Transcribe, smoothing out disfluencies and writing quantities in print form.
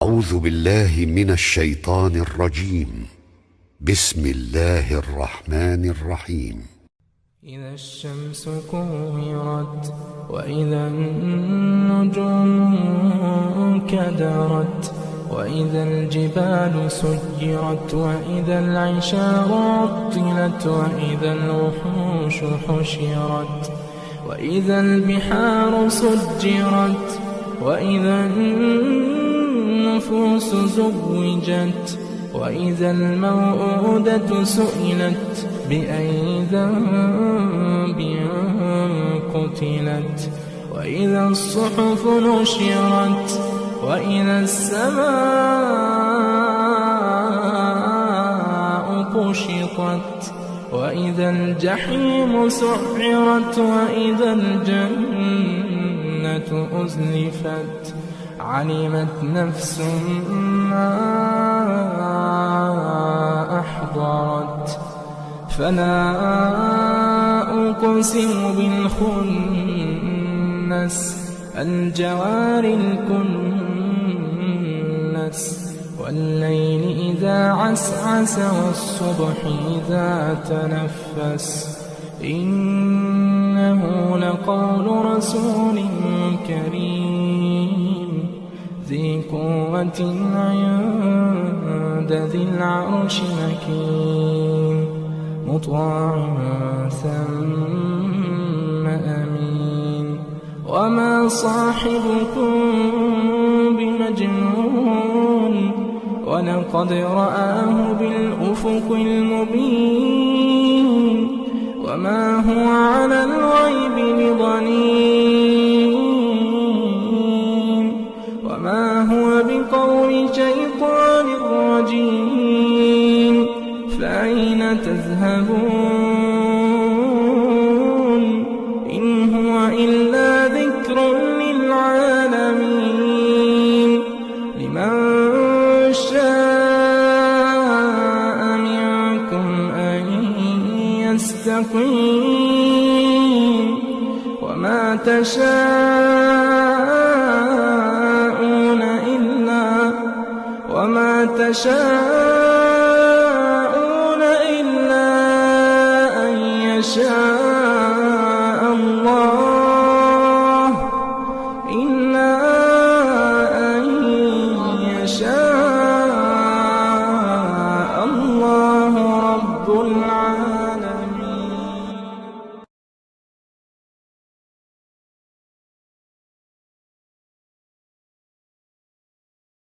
أعوذ بالله من الشيطان الرجيم. بسم الله الرحمن الرحيم. إذا الشمس كورت وإذا النجوم انكدرت وإذا الجبال سيرت وإذا العشار عطلت وإذا الوحوش حشرت وإذا البحار سجرت وإذا النفوس زوجت وإذا الموءودة سئلت بأي ذنب قتلت وإذا الصحف نشرت وإذا السماء كشطت وإذا الجحيم سعرت وإذا الجنة أزلفت علمت نفس ما أحضرت فلا أقسم بالخنس الجوار الكنس والليل إذا عسعس والصبح إذا تنفس إنه لقول رسول كريم ذي قوة عند ذي العرش مكين مطاع ثم أمين وما صاحبكم بمجنون ولقد رآه بالأفق المبين وما هو على الغيب بضنين وما هو بقول شيطان رجيم فأين تذهبون إن هو إلا ذكر للعالمين لمن شاء منكم أن يستقيم وما تشاءون إلا أن يشاء